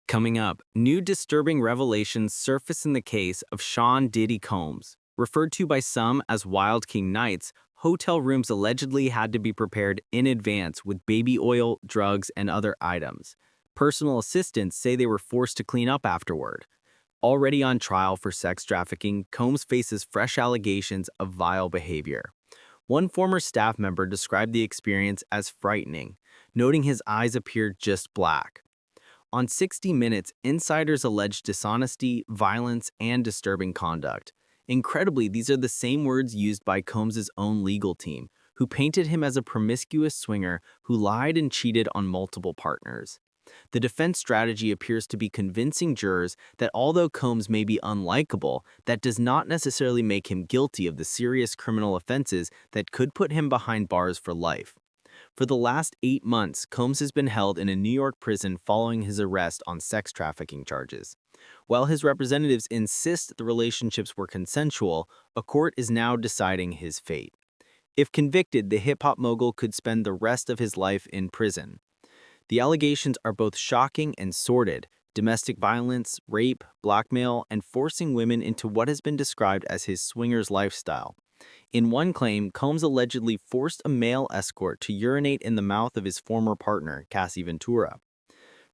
Coming up, new disturbing revelations surface in the case of Sean Diddy Combs. Referred to by some as Wild King Nights, hotel rooms allegedly had to be prepared in advance with baby oil, drugs, and other items. Personal assistants say they were forced to clean up afterward. Already on trial for sex trafficking, Combs faces fresh allegations of vile behavior. One former staff member described the experience as frightening, noting his eyes appeared just black. On 60 Minutes, insiders alleged dishonesty, violence, and disturbing conduct. Incredibly, these are the same words used by Combs' own legal team, who painted him as a promiscuous swinger who lied and cheated on multiple partners. The defense strategy appears to be convincing jurors that although Combs may be unlikable, that does not necessarily make him guilty of the serious criminal offenses that could put him behind bars for life. For the last 8 months, Combs has been held in a New York prison following his arrest on sex trafficking charges. While his representatives insist the relationships were consensual, a court is now deciding his fate. If convicted, the hip-hop mogul could spend the rest of his life in prison. The allegations are both shocking and sordid: domestic violence, rape, blackmail, and forcing women into what has been described as his swingers lifestyle. In one claim, Combs allegedly forced a male escort to urinate in the mouth of his former partner, Cassie Ventura.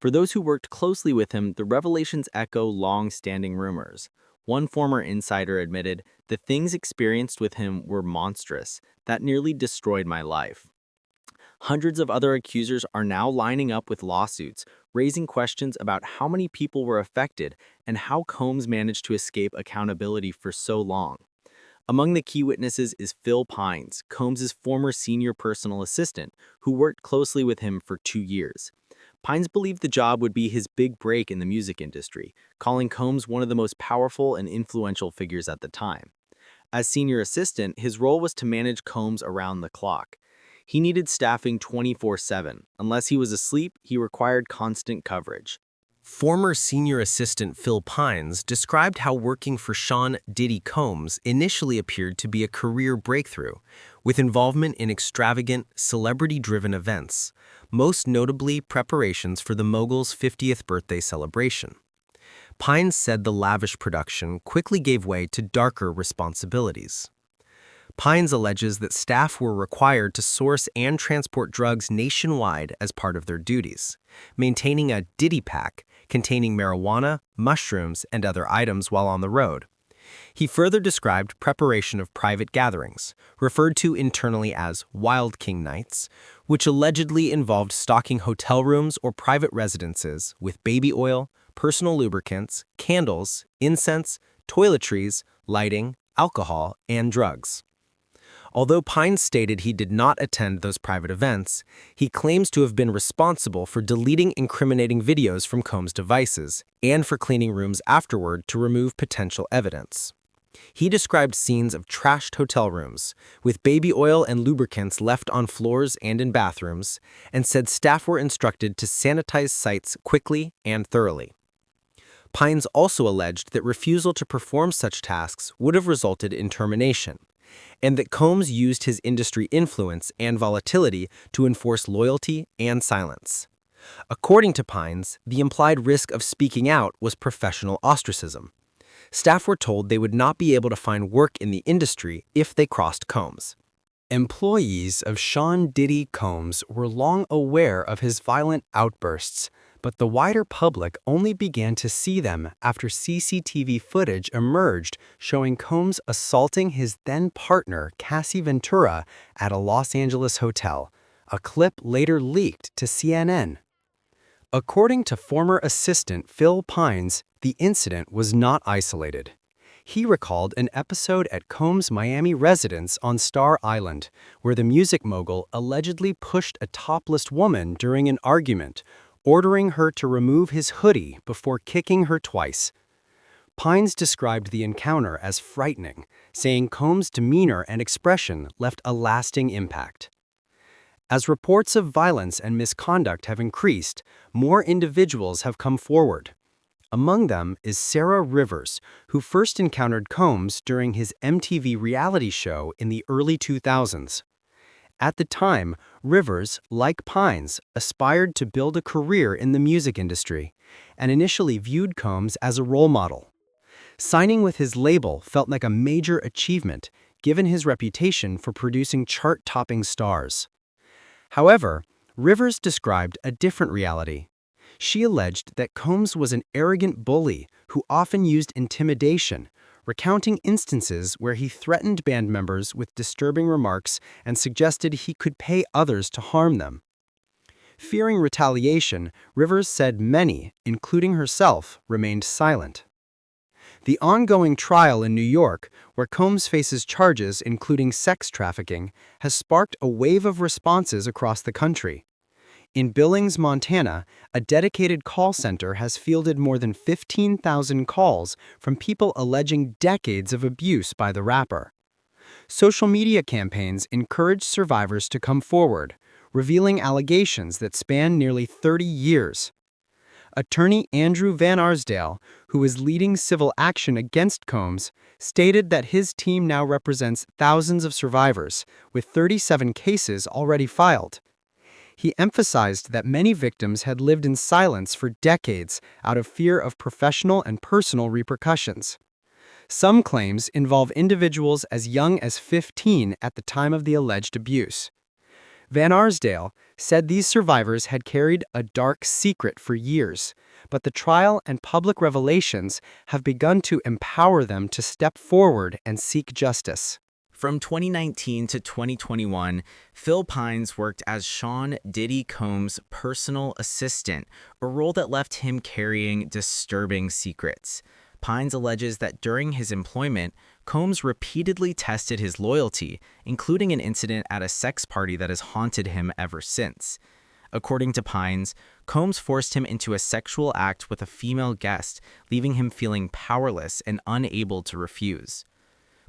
For those who worked closely with him, the revelations echo long-standing rumors. One former insider admitted, "The things experienced with him were monstrous. That nearly destroyed my life." Hundreds of other accusers are now lining up with lawsuits, raising questions about how many people were affected and how Combs managed to escape accountability for so long. Among the key witnesses is Phil Pines, Combs' former senior personal assistant, who worked closely with him for 2 years. Pines believed the job would be his big break in the music industry, calling Combs one of the most powerful and influential figures at the time. As senior assistant, his role was to manage Combs around the clock. He needed staffing 24/7. Unless he was asleep, he required constant coverage. Former senior assistant Phil Pines described how working for Sean Diddy Combs initially appeared to be a career breakthrough, with involvement in extravagant, celebrity-driven events, most notably preparations for the mogul's 50th birthday celebration. Pines said the lavish production quickly gave way to darker responsibilities. Pines alleges that staff were required to source and transport drugs nationwide as part of their duties, maintaining a Diddy pack containing marijuana, mushrooms, and other items while on the road. He further described preparation of private gatherings, referred to internally as Wild King Nights, which allegedly involved stocking hotel rooms or private residences with baby oil, personal lubricants, candles, incense, toiletries, lighting, alcohol, and drugs. Although Pines stated he did not attend those private events, he claims to have been responsible for deleting incriminating videos from Combs' devices and for cleaning rooms afterward to remove potential evidence. He described scenes of trashed hotel rooms, with baby oil and lubricants left on floors and in bathrooms, and said staff were instructed to sanitize sites quickly and thoroughly. Pines also alleged that refusal to perform such tasks would have resulted in termination, and that Combs used his industry influence and volatility to enforce loyalty and silence. According to Pines, the implied risk of speaking out was professional ostracism. Staff were told they would not be able to find work in the industry if they crossed Combs. Employees of Sean Diddy Combs were long aware of his violent outbursts, but the wider public only began to see them after CCTV footage emerged showing Combs assaulting his then-partner Cassie Ventura at a Los Angeles hotel. A clip later leaked to CNN. According to former assistant Phil Pines, the incident was not isolated. He recalled an episode at Combs' Miami residence on Star Island, where the music mogul allegedly pushed a topless woman during an argument, ordering her to remove his hoodie before kicking her twice. Pines described the encounter as frightening, saying Combs' demeanor and expression left a lasting impact. As reports of violence and misconduct have increased, more individuals have come forward. Among them is Sarah Rivers, who first encountered Combs during his MTV reality show in the early 2000s. At the time, Rivers, like Pines, aspired to build a career in the music industry and initially viewed Combs as a role model. Signing with his label felt like a major achievement, given his reputation for producing chart-topping stars. However, Rivers described a different reality. She alleged that Combs was an arrogant bully who often used intimidation, recounting instances where he threatened band members with disturbing remarks and suggested he could pay others to harm them. Fearing retaliation, Rivers said many, including herself, remained silent. The ongoing trial in New York, where Combs faces charges including sex trafficking, has sparked a wave of responses across the country. In Billings, Montana, a dedicated call center has fielded more than 15,000 calls from people alleging decades of abuse by the rapper. Social media campaigns encourage survivors to come forward, revealing allegations that span nearly 30 years. Attorney Andrew Van Arsdale, who is leading civil action against Combs, stated that his team now represents thousands of survivors, with 37 cases already filed. He emphasized that many victims had lived in silence for decades out of fear of professional and personal repercussions. Some claims involve individuals as young as 15 at the time of the alleged abuse. Van Arsdale said these survivors had carried a dark secret for years, but the trial and public revelations have begun to empower them to step forward and seek justice. From 2019 to 2021, Phil Pines worked as Sean Diddy Combs' personal assistant, a role that left him carrying disturbing secrets. Pines alleges that during his employment, Combs repeatedly tested his loyalty, including an incident at a sex party that has haunted him ever since. According to Pines, Combs forced him into a sexual act with a female guest, leaving him feeling powerless and unable to refuse.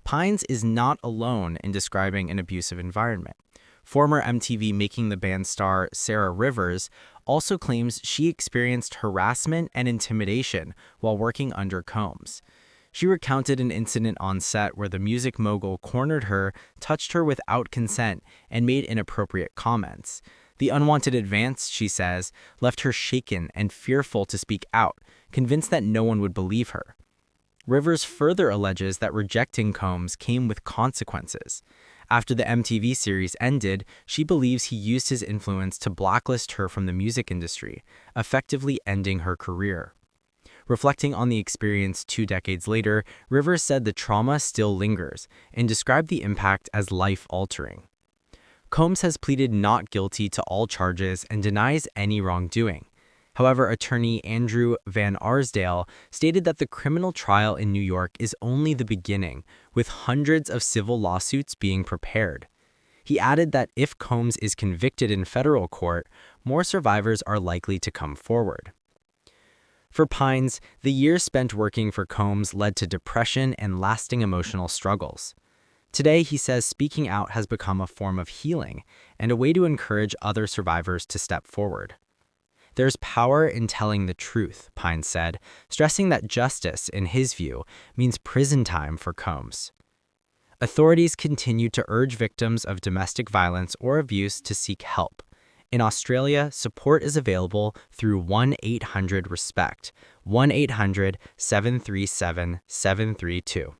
Pines is not alone in describing an abusive environment. Former MTV Making the Band star Sarah Rivers also claims she experienced harassment and intimidation while working under Combs. She recounted an incident on set where the music mogul cornered her, touched her without consent, and made inappropriate comments. The unwanted advance, she says, left her shaken and fearful to speak out, convinced that no one would believe her. Rivers further alleges that rejecting Combs came with consequences. After the MTV series ended, she believes he used his influence to blacklist her from the music industry, effectively ending her career. Reflecting on the experience 2 decades later, Rivers said the trauma still lingers and described the impact as life-altering. Combs has pleaded not guilty to all charges and denies any wrongdoing. However, attorney Andrew Van Arsdale stated that the criminal trial in New York is only the beginning, with hundreds of civil lawsuits being prepared. He added that if Combs is convicted in federal court, more survivors are likely to come forward. For Pines, the years spent working for Combs led to depression and lasting emotional struggles. Today, he says speaking out has become a form of healing and a way to encourage other survivors to step forward. There's power in telling the truth, Pines said, stressing that justice, in his view, means prison time for Combs. Authorities continue to urge victims of domestic violence or abuse to seek help. In Australia, support is available through 1-800-RESPECT, 1-800-737-732.